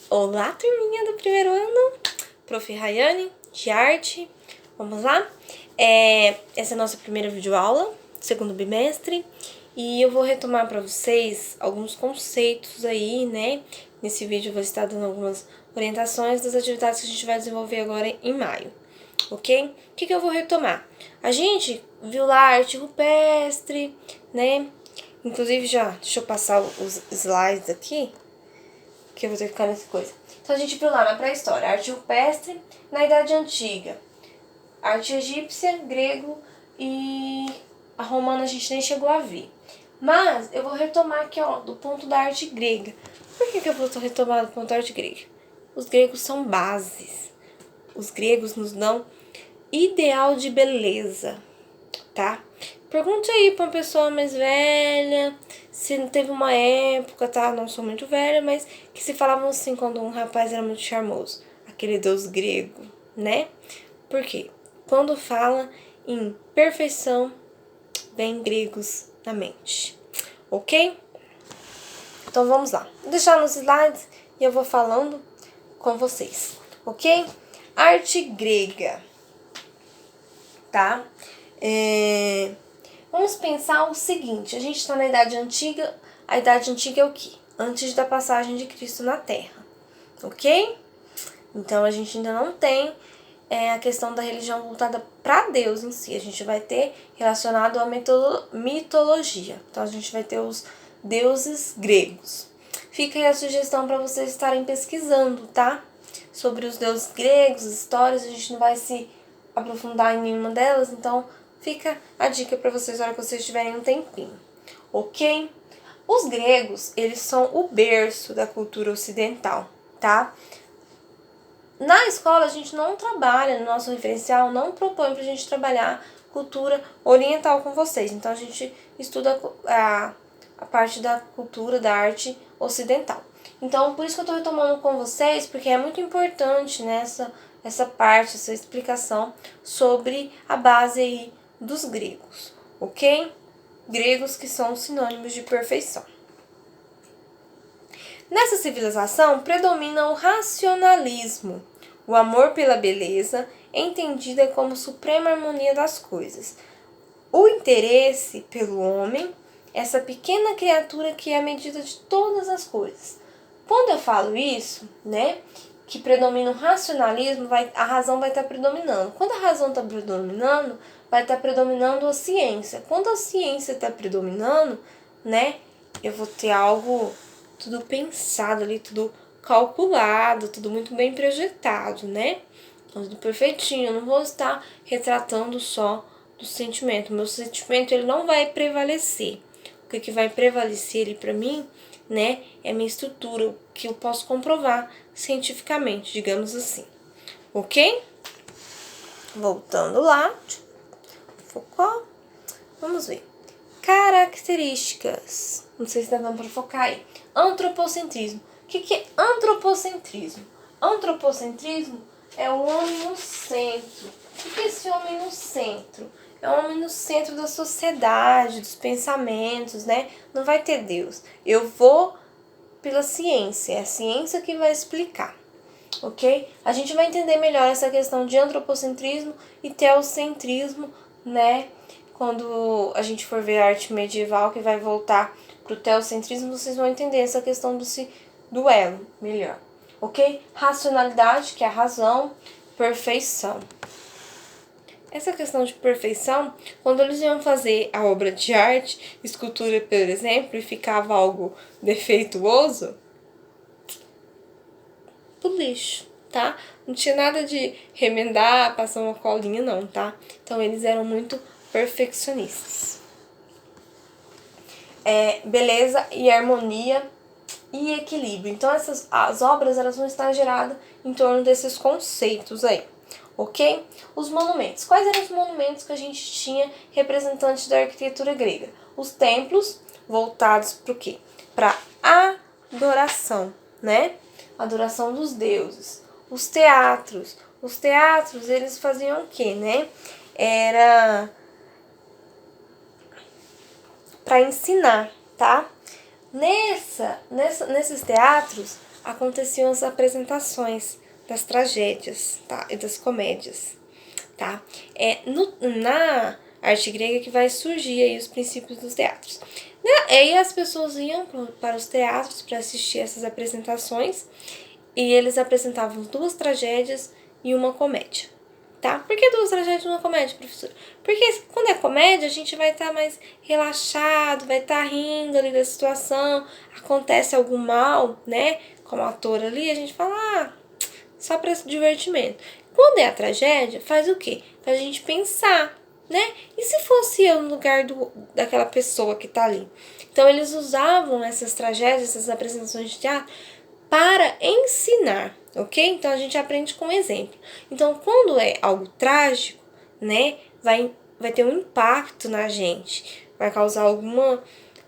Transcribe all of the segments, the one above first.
Olá, turminha do primeiro ano, Prof. Rayane, de arte. Vamos lá? Essa é a nossa primeira videoaula, segundo bimestre, e eu vou retomar para vocês alguns conceitos aí, né? Nesse vídeo eu vou estar dando algumas orientações das atividades que a gente vai desenvolver agora em maio, ok? O que eu vou retomar? A gente viu lá arte rupestre, né? Inclusive deixa eu passar os slides aqui, que eu vou ter que ficar nessa coisa. Então a gente viu lá na pré-história, arte rupestre, na Idade Antiga, arte egípcia, grego e a romana a gente nem chegou a ver. Mas eu vou retomar aqui, ó, do ponto da arte grega. Por que eu vou retomar do ponto da arte grega? Os gregos são bases. Os gregos nos dão ideal de beleza, tá? Pergunte aí pra uma pessoa mais velha se não teve uma época, tá? Não sou muito velha, mas que se falavam assim quando um rapaz era muito charmoso. Aquele deus grego, né? Por quê? Quando fala em perfeição, vem gregos na mente. Ok? Então vamos lá. Vou deixar nos slides e eu vou falando com vocês. Ok? Arte grega. Tá? Vamos pensar o seguinte, a gente está na Idade Antiga. A Idade Antiga é o quê? Antes da passagem de Cristo na Terra, ok? Então a gente ainda não tem a questão da religião voltada para Deus em si. A gente vai ter relacionado à mitologia. Então a gente vai ter os deuses gregos. Fica aí a sugestão para vocês estarem pesquisando, tá? Sobre os deuses gregos, histórias, a gente não vai se aprofundar em nenhuma delas, então fica a dica para vocês na hora que vocês tiverem um tempinho, ok? Os gregos, eles são o berço da cultura ocidental, tá? Na escola a gente não trabalha, no nosso referencial não propõe pra gente trabalhar cultura oriental com vocês, então a gente estuda a parte da cultura, da arte ocidental. Então, por isso que eu tô retomando com vocês, porque é muito importante essa parte, essa explicação sobre a base aí dos gregos, ok? Gregos que são sinônimos de perfeição. Nessa civilização predomina o racionalismo, o amor pela beleza, entendida como suprema harmonia das coisas. O interesse pelo homem, essa pequena criatura que é a medida de todas as coisas. Quando eu falo isso, né, que predomina o racionalismo, a razão vai estar predominando. Quando a razão está predominando, vai estar predominando a ciência. Quando a ciência está predominando, né, eu vou ter algo tudo pensado ali, tudo calculado, tudo muito bem projetado, né? Tudo perfeitinho. Eu não vou estar retratando só do sentimento. O meu sentimento, ele não vai prevalecer. O que vai prevalecer ali para mim, né, é a minha estrutura, o que eu posso comprovar cientificamente, digamos assim. Ok? Voltando lá. Focou? Vamos ver. Características. Não sei se tá dando para focar aí. Antropocentrismo. O que é antropocentrismo? Antropocentrismo é o homem no centro. O que é esse homem no centro? É o homem no centro da sociedade, dos pensamentos, né? Não vai ter Deus. Eu vou pela ciência. É a ciência que vai explicar. Ok? A gente vai entender melhor essa questão de antropocentrismo e teocentrismo, né? Quando a gente for ver a arte medieval, que vai voltar pro teocentrismo, vocês vão entender essa questão do duelo melhor, ok? Racionalidade, que é a razão, perfeição. Essa questão de perfeição, quando eles iam fazer a obra de arte, escultura, por exemplo, e ficava algo defeituoso, pro lixo, tá? Não tinha nada de remendar, passar uma colinha, não, tá? Então eles eram muito perfeccionistas. Beleza e harmonia e equilíbrio. Então as obras, elas vão estar geradas em torno desses conceitos aí, ok? Os monumentos. Quais eram os monumentos que a gente tinha representantes da arquitetura grega? Os templos, voltados para o quê? Para adoração, né? Adoração dos deuses. Os teatros. Os teatros, eles faziam o quê, né? Era para ensinar, tá? Nesses teatros, aconteciam as apresentações das tragédias, tá? E das comédias, tá? Na arte grega que vai surgir aí os princípios dos teatros. Aí as pessoas iam para os teatros para assistir essas apresentações e eles apresentavam 2 tragédias e uma comédia, tá? Por que 2 tragédias e uma comédia, professora? Porque quando é comédia, a gente vai estar mais relaxado, vai estar rindo ali da situação, acontece algum mal, né? Como ator ali, a gente fala, só para divertimento. Quando é a tragédia, faz o quê? Faz a gente pensar, né? E se fosse eu no lugar daquela pessoa que tá ali? Então, eles usavam essas tragédias, essas apresentações de teatro, para ensinar, ok? Então, a gente aprende com exemplo. Então, quando é algo trágico, né, vai ter um impacto na gente, vai causar um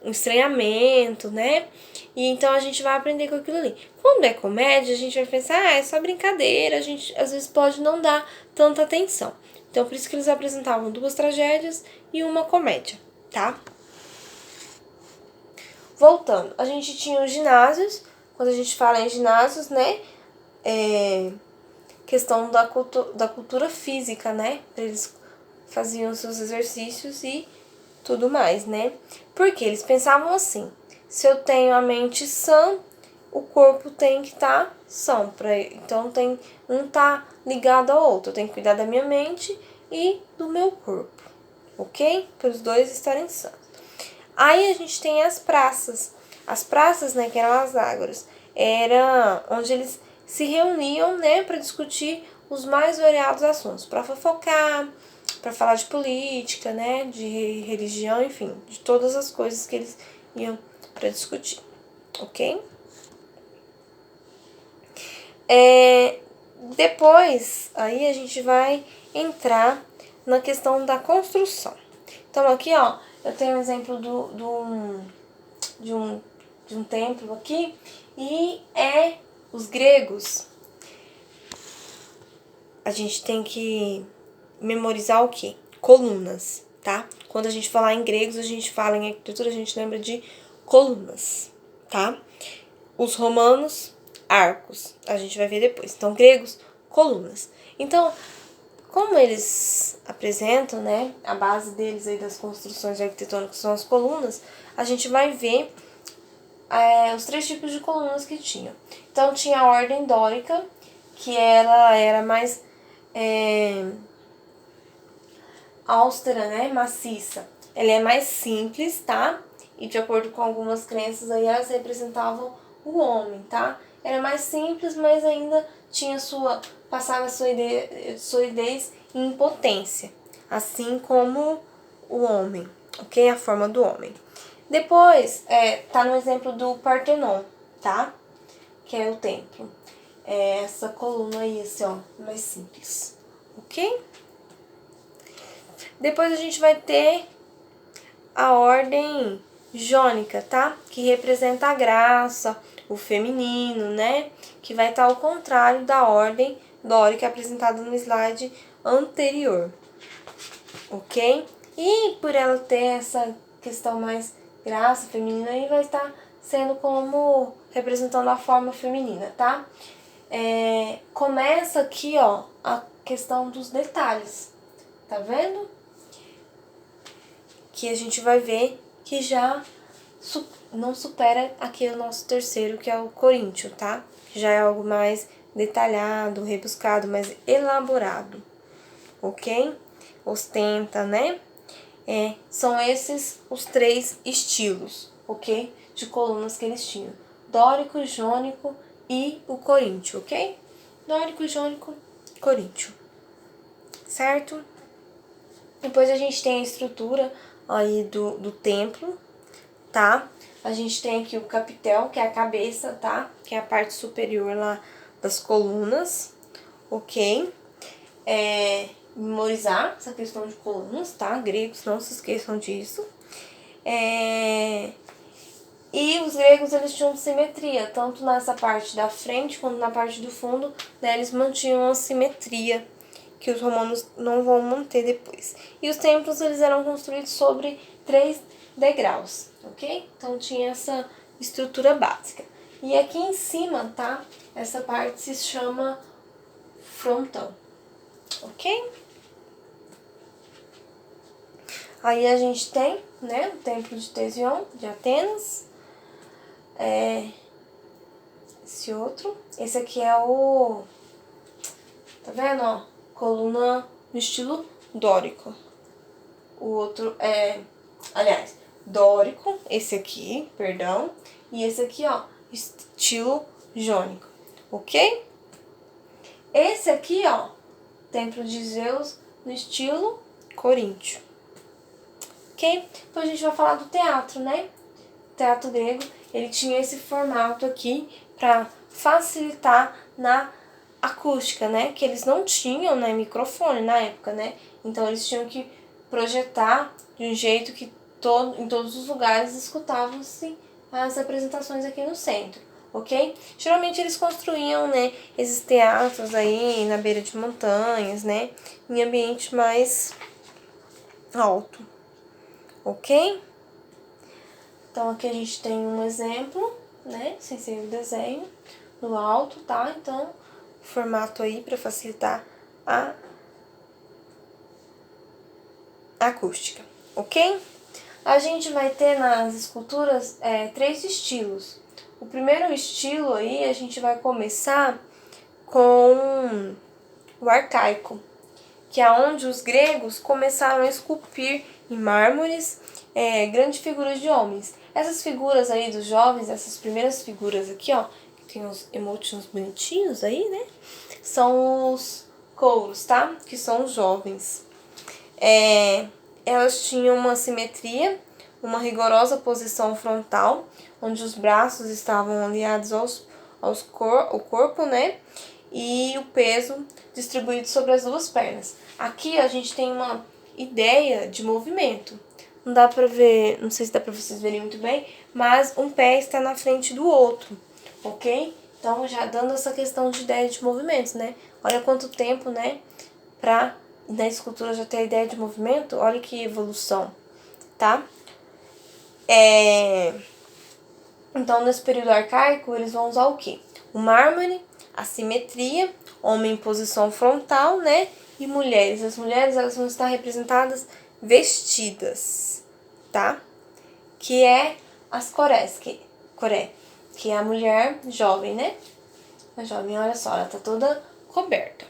estranhamento, né? E então a gente vai aprender com aquilo ali. Quando é comédia, a gente vai pensar, é só brincadeira, a gente às vezes pode não dar tanta atenção. Então, por isso que eles apresentavam 2 tragédias e uma comédia, tá? Voltando, a gente tinha os ginásios. Quando a gente fala em ginásios, né, questão da cultura física, né, eles faziam seus exercícios e tudo mais, né, porque eles pensavam assim, se eu tenho a mente sã, o corpo tem que estar são, então um tá ligado ao outro, eu tenho que cuidar da minha mente e do meu corpo, ok? Para os dois estarem sãos. Aí a gente tem as praças, né, que eram as ágoras, era onde eles se reuniam, né, para discutir os mais variados assuntos, para fofocar, para falar de política, né, de religião, enfim, de todas as coisas que eles iam para discutir, ok? Depois, aí a gente vai entrar na questão da construção. Então, aqui, ó, eu tenho um exemplo de um templo aqui, e os gregos. A gente tem que memorizar o quê? Colunas, tá? Quando a gente falar em gregos, a gente fala em arquitetura, a gente lembra de colunas, tá? Os romanos, arcos, a gente vai ver depois. Então, gregos, colunas. Então, como eles apresentam, né, a base deles aí das construções arquitetônicas são as colunas, a gente vai ver os 3 tipos de colunas que tinham. Então, tinha a ordem dórica, que ela era mais austera, né, maciça. Ela é mais simples, tá? E de acordo com algumas crenças aí, elas representavam o homem, tá? Era mais simples, mas ainda tinha passava solidez e impotência, assim como o homem, ok? A forma do homem. Depois, tá no exemplo do Partenon, tá? Que é o templo. Essa coluna aí, assim, ó, mais simples, ok? Depois a gente vai ter a ordem jônica, tá? Que representa a graça, o feminino, né? Que vai estar ao contrário da ordem dórica apresentada no slide anterior, ok? E por ela ter essa questão mais graça feminina, aí vai estar sendo como representando a forma feminina, tá? Começa aqui, ó, a questão dos detalhes, tá vendo? Que a gente vai ver que já não supera aqui o nosso terceiro, que é o coríntio, tá? Já é algo mais detalhado, rebuscado, mais elaborado, ok? Ostenta, né? São esses os 3 estilos, ok? De colunas que eles tinham. Dórico, jônico e o coríntio, ok? Dórico, jônico, coríntio. Certo? Depois a gente tem a estrutura aí do templo, tá? A gente tem aqui o capitel, que é a cabeça, tá? Que é a parte superior lá das colunas, ok? Memorizar essa questão de colunas, tá? Gregos, não se esqueçam disso. E os gregos, eles tinham simetria, tanto nessa parte da frente quanto na parte do fundo, né? Eles mantinham a simetria, que os romanos não vão manter depois. E os templos, eles eram construídos sobre 3 degraus, ok? Então tinha essa estrutura básica. E aqui em cima, tá? Essa parte se chama frontal. Essa parte se chama frontal, ok? Aí a gente tem, né, o templo de Ctesión, de Atenas. Esse outro. Esse aqui é o... Tá vendo, ó? Coluna no estilo dórico. O outro é... Aliás, dórico. Esse aqui, perdão. E esse aqui, ó, estilo jônico. Ok? Esse aqui, ó, templo de Zeus no estilo coríntio. Ok? Então a gente vai falar do teatro, né? O teatro grego, ele tinha esse formato aqui para facilitar na acústica, né? Que eles não tinham, né, microfone na época, né? Então eles tinham que projetar de um jeito que em todos os lugares escutavam-se as apresentações aqui no centro, ok? Geralmente eles construíam, né, esses teatros aí na beira de montanhas, né? Em ambiente mais alto, ok? Então aqui a gente tem um exemplo, né, sem ser o desenho, no alto, tá? Então, formato aí para facilitar a acústica, ok? A gente vai ter nas esculturas 3 estilos. O primeiro estilo aí a gente vai começar com o arcaico, que é onde os gregos começaram a esculpir em mármores grandes figuras de homens. Essas figuras aí dos jovens, essas primeiras figuras aqui, ó, que tem os emoticons bonitinhos aí, né? São os couros, tá? Que são os jovens. Elas tinham uma simetria, uma rigorosa posição frontal, onde os braços estavam aliados ao corpo, né? E o peso distribuído sobre as duas pernas. Aqui a gente tem uma ideia de movimento. Não dá pra ver, não sei se dá pra vocês verem muito bem, mas um pé está na frente do outro, ok? Então já dando essa questão de ideia de movimentos, né? Olha quanto tempo, né, pra na escultura já ter a ideia de movimento, olha que evolução, tá? Então, nesse período arcaico, eles vão usar o quê? O mármore, a simetria, homem em posição frontal, né? E mulheres. As mulheres, elas vão estar representadas vestidas, tá? Que é as corés, que é a mulher jovem, né? A jovem, olha só, ela tá toda coberta.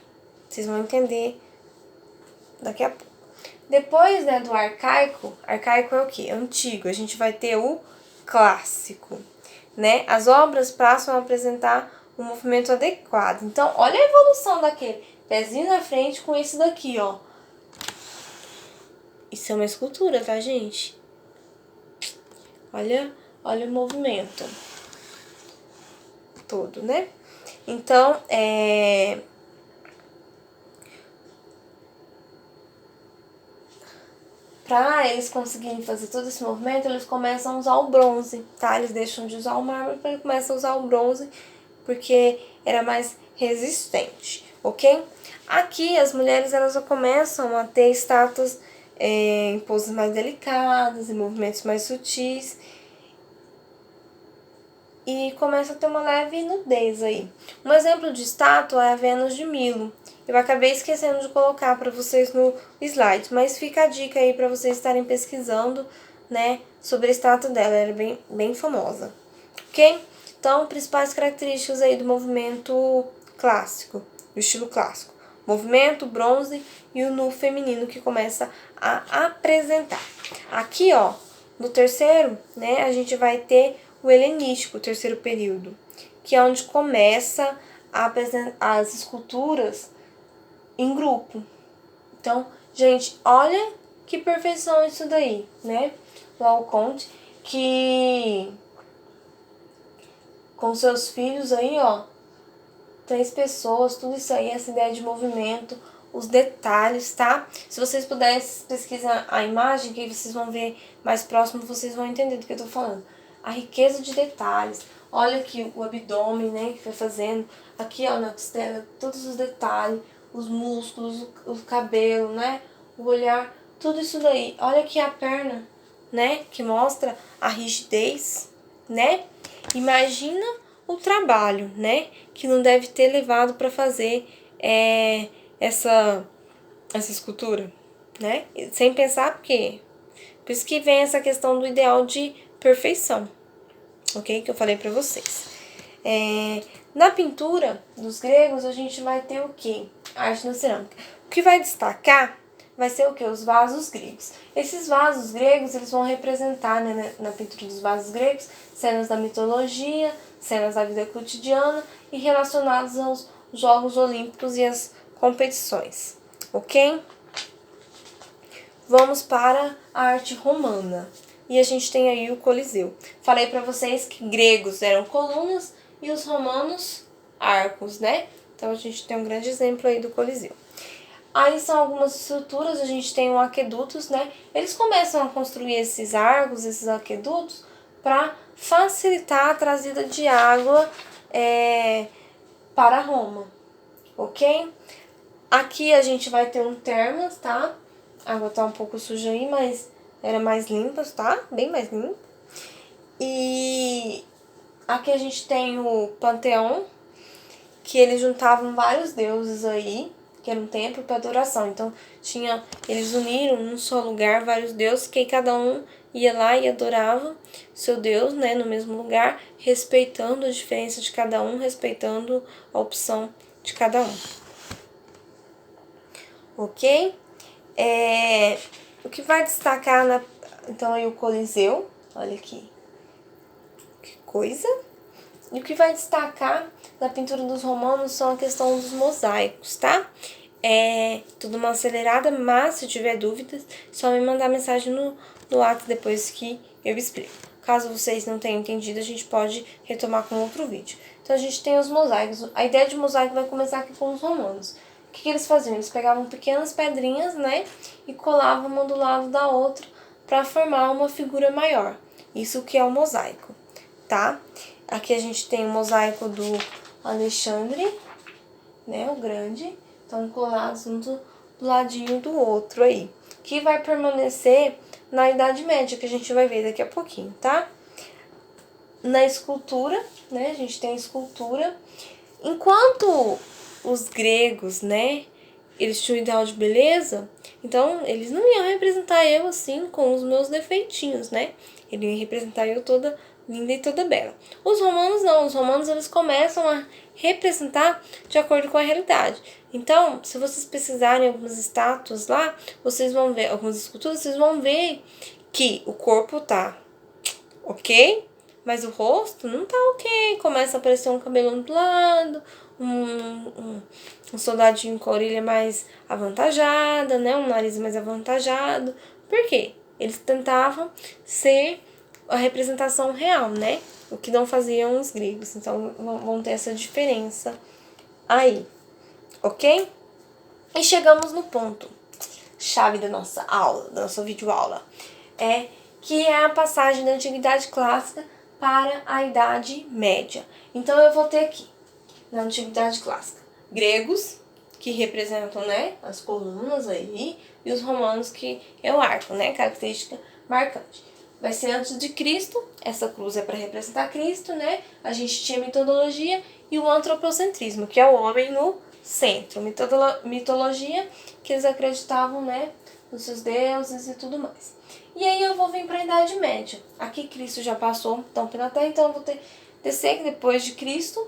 Vocês vão entender daqui a pouco. Depois, né, do arcaico é o quê? Antigo. A gente vai ter o clássico, né? As obras passam a apresentar um movimento adequado. Então, olha a evolução daquele pezinho na frente com esse daqui, ó. Isso é uma escultura, tá, gente? Olha o movimento todo, né? Então, para eles conseguirem fazer todo esse movimento, eles começam a usar o bronze, tá? Eles deixam de usar o mármore para começam a usar o bronze, porque era mais resistente, ok? Aqui as mulheres elas já começam a ter estátuas em poses mais delicadas, em movimentos mais sutis, e começa a ter uma leve nudez aí. Um exemplo de estátua é a Vênus de Milo. Eu acabei esquecendo de colocar para vocês no slide, mas fica a dica aí para vocês estarem pesquisando, né, sobre a estátua dela, ela é bem famosa, ok? Então, principais características aí do movimento clássico, do estilo clássico. Movimento, bronze e o nu feminino que começa a apresentar. Aqui, ó, no terceiro, né, a gente vai ter o helenístico, o terceiro período, que é onde começa a apresentar as esculturas em grupo. Então, gente, olha que perfeição isso daí, né? O Alconte, que com seus filhos aí, ó, 3 pessoas, tudo isso aí, essa ideia de movimento, os detalhes, tá? Se vocês puderem pesquisar a imagem, que aí vocês vão ver mais próximo, vocês vão entender do que eu tô falando. A riqueza de detalhes. Olha aqui o abdômen, né, que vai fazendo. Aqui, ó, na costela, todos os detalhes, os músculos, o cabelo, né, o olhar, tudo isso daí. Olha aqui a perna, né, que mostra a rigidez, né? Imagina o trabalho, né? Que não deve ter levado para fazer essa escultura, né? Sem pensar porque... Por isso que vem essa questão do ideal de perfeição, ok? Que eu falei para vocês. Na pintura dos gregos, a gente vai ter o quê? Arte na cerâmica. O que vai destacar vai ser o quê? Os vasos gregos. Esses vasos gregos, eles vão representar, né, na pintura dos vasos gregos, cenas da mitologia, cenas da vida cotidiana e relacionados aos Jogos Olímpicos e as competições, ok? Vamos para a arte romana. E a gente tem aí o Coliseu. Falei para vocês que gregos eram colunas e os romanos arcos, né? Então a gente tem um grande exemplo aí do Coliseu. Aí são algumas estruturas, a gente tem um aquedutos, né? Eles começam a construir esses arcos, esses aquedutos, para facilitar a trazida de água para Roma, ok? Aqui a gente vai ter um termas, tá? A água tá um pouco suja aí, mas era mais limpa, tá? Bem mais limpa. E aqui a gente tem o Panteão, que eles juntavam vários deuses aí, que era um templo para adoração. Então, eles uniram num só lugar vários deuses, que cada um ia lá e adorava seu Deus, né, no mesmo lugar, respeitando a diferença de cada um, respeitando a opção de cada um. Ok? O que vai destacar, então, aí o Coliseu, olha aqui, que coisa. E o que vai destacar na pintura dos romanos são a questão dos mosaicos, tá? Tudo uma acelerada, mas se tiver dúvidas, só me mandar mensagem no WhatsApp depois que eu explico. Caso vocês não tenham entendido, a gente pode retomar com outro vídeo. Então a gente tem os mosaicos. A ideia de mosaico vai começar aqui com os romanos. O que eles faziam? Eles pegavam pequenas pedrinhas, né, e colavam uma do lado da outra para formar uma figura maior. Isso que é o mosaico, tá? Aqui a gente tem o mosaico do Alexandre, né, o Grande. Então, colados um do ladinho do outro aí. Que vai permanecer na Idade Média, que a gente vai ver daqui a pouquinho, tá? Na escultura, né, a gente tem a escultura. Enquanto os gregos, né, eles tinham um ideal de beleza, então eles não iam representar eu assim com os meus defeitinhos, né? Eles iam representar eu toda linda e toda bela. Os romanos não, os romanos eles começam a representar de acordo com a realidade. Então, se vocês pesquisarem algumas estátuas lá, vocês vão ver, algumas esculturas, vocês vão ver que o corpo tá ok, mas o rosto não tá ok. Começa a aparecer um cabelo do lado, um soldadinho com a orelha mais avantajada, né? Um nariz mais avantajado. Por quê? Eles tentavam ser a representação real, né? O que não faziam os gregos. Então, vão ter essa diferença aí, ok? E chegamos no ponto chave da nossa aula, da nossa videoaula, que é a passagem da Antiguidade Clássica para a Idade Média. Então, eu vou ter aqui, na Antiguidade Clássica, gregos, que representam, né, as colunas aí, e os romanos, que é o arco, né, característica marcante. Vai ser antes de Cristo, essa cruz é para representar Cristo, né? A gente tinha mitologia e o antropocentrismo, que é o homem no centro. Mitologia, que eles acreditavam, né, nos seus deuses e tudo mais. E aí eu vou vir para a Idade Média. Aqui Cristo já passou, então pela Terra, então eu vou descer depois de Cristo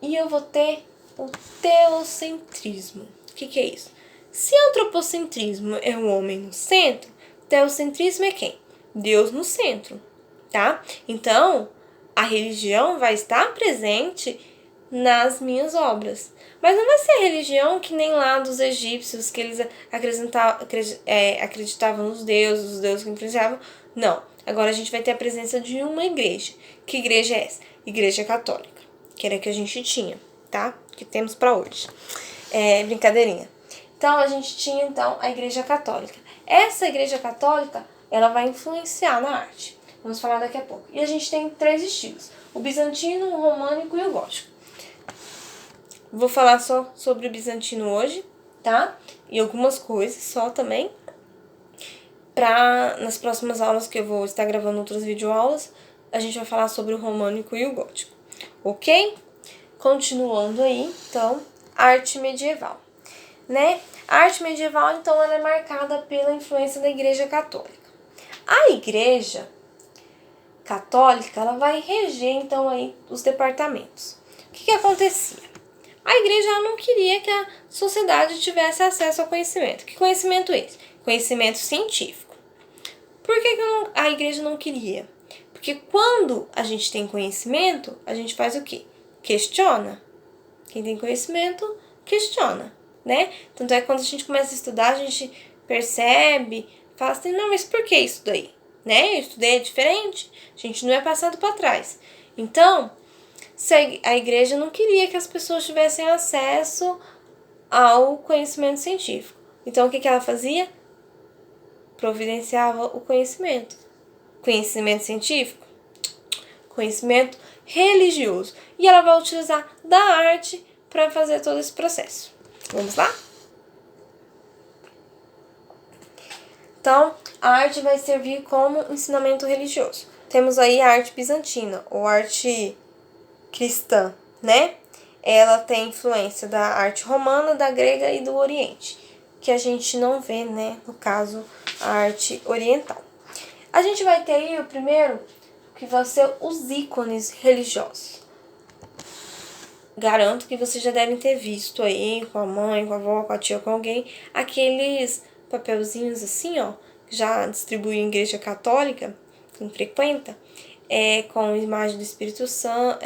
e eu vou ter o teocentrismo. O que é isso? Se antropocentrismo é o homem no centro, teocentrismo é quem? Deus no centro, tá? Então, a religião vai estar presente nas minhas obras. Mas não vai ser a religião que nem lá dos egípcios, que eles acreditavam nos deuses, os deuses que influenciavam. Não. Agora a gente vai ter a presença de uma igreja. Que igreja é essa? Igreja Católica, que era a que a gente tinha, tá? Que temos para hoje. Brincadeirinha. Então, a gente tinha, então, a Igreja Católica. Essa Igreja Católica, ela vai influenciar na arte. Vamos falar daqui a pouco. E a gente tem 3 estilos: o bizantino, o românico e o gótico. Vou falar só sobre o bizantino hoje, tá? E algumas coisas só também. Nas próximas aulas que eu vou estar gravando outras videoaulas, a gente vai falar sobre o românico e o gótico. ok? Continuando aí, então, arte medieval, né? A arte medieval, então, ela é marcada pela influência da Igreja Católica. A Igreja Católica, ela vai reger, então, aí os departamentos. O que acontecia? A Igreja não queria que a sociedade tivesse acesso ao conhecimento. Que conhecimento é esse? Conhecimento científico. Por que a Igreja não queria? Porque quando a gente tem conhecimento, a gente faz o quê? Questiona. Quem tem conhecimento, questiona, né? Tanto é que quando a gente começa a estudar, a gente percebe, fala assim, não, mas por que isso daí? Né? Eu estudei diferente, a gente não é passado para trás. Então, a Igreja não queria que as pessoas tivessem acesso ao conhecimento científico. Então, o que ela fazia? Providenciava o conhecimento. Conhecimento científico? Conhecimento religioso. E ela vai utilizar da arte para fazer todo esse processo. Vamos lá? Então, a arte vai servir como ensinamento religioso. Temos aí a arte bizantina, ou arte cristã, né? Ela tem influência da arte romana, da grega e do Oriente, que a gente não vê, né? No caso, a arte oriental. A gente vai ter aí o primeiro, que vão ser os ícones religiosos. Garanto que vocês já devem ter visto aí com a mãe, com a avó, com a tia, com alguém, aqueles papelzinhos assim, ó, que já distribui em igreja católica, quem frequenta, com imagem do Espírito Santo,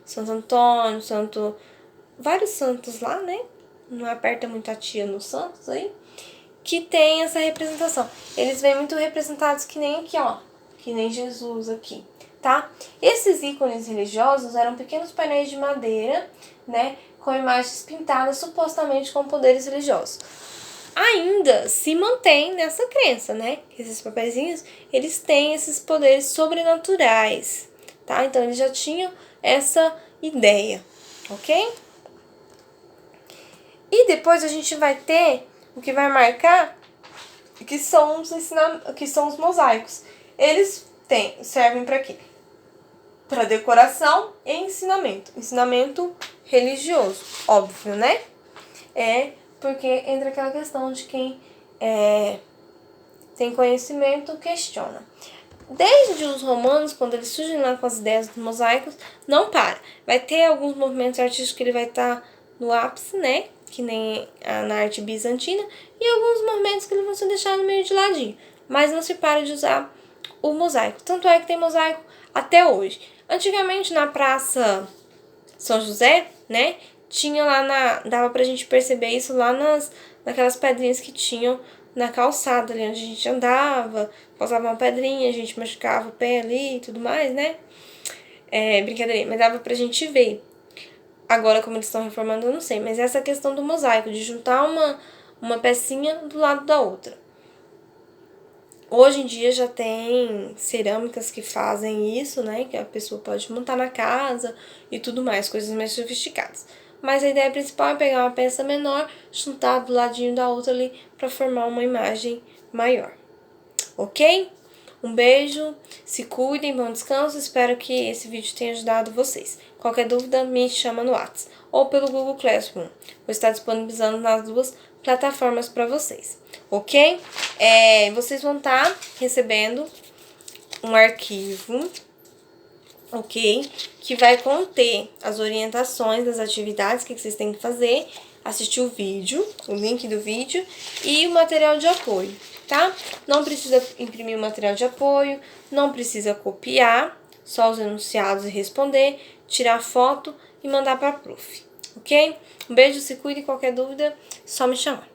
Santo Antônio, vários santos lá, né? Não aperta muito a tia nos santos aí, que tem essa representação. Eles vêm muito representados que nem aqui, ó, que nem Jesus aqui, tá? Esses ícones religiosos eram pequenos painéis de madeira, né, com imagens pintadas supostamente com poderes religiosos. Ainda se mantém nessa crença, né, que esses papeizinhos, eles têm esses poderes sobrenaturais, tá? Então eles já tinham essa ideia, ok? E depois a gente vai ter o que vai marcar, que são os mosaicos. Eles servem para quê? Para decoração e ensinamento. Ensinamento religioso, óbvio, né? Porque entra aquela questão de quem tem conhecimento questiona. Desde os romanos, quando eles surgem lá com as ideias dos mosaicos, não para. Vai ter alguns movimentos artísticos que ele vai estar no ápice, né? Que nem na arte bizantina. E alguns movimentos que eles vão ser deixados meio de ladinho. Mas não se para de usar o mosaico. Tanto é que tem mosaico até hoje. Antigamente, na Praça São José, né? Tinha lá dava pra gente perceber isso lá naquelas pedrinhas que tinham na calçada ali onde a gente andava, causava uma pedrinha, a gente machucava o pé ali e tudo mais, né? Brincadeira, mas dava pra gente ver. Agora, como eles estão reformando, eu não sei, mas essa questão do mosaico, de juntar uma pecinha do lado da outra. Hoje em dia já tem cerâmicas que fazem isso, né? Que a pessoa pode montar na casa e tudo mais, coisas mais sofisticadas. Mas a ideia principal é pegar uma peça menor, juntar do ladinho da outra ali para formar uma imagem maior. Ok? Um beijo, se cuidem, bom descanso, espero que esse vídeo tenha ajudado vocês. Qualquer dúvida, me chama no WhatsApp ou pelo Google Classroom. Vou estar disponibilizando nas duas plataformas para vocês, ok? Vocês vão estar recebendo um arquivo, ok? Que vai conter as orientações das atividades que vocês têm que fazer, assistir o vídeo, o link do vídeo e o material de apoio, tá? Não precisa imprimir o material de apoio, não precisa copiar, só os enunciados e responder, tirar foto e mandar para a prof, ok? Um beijo, se cuide, qualquer dúvida, só me chamar.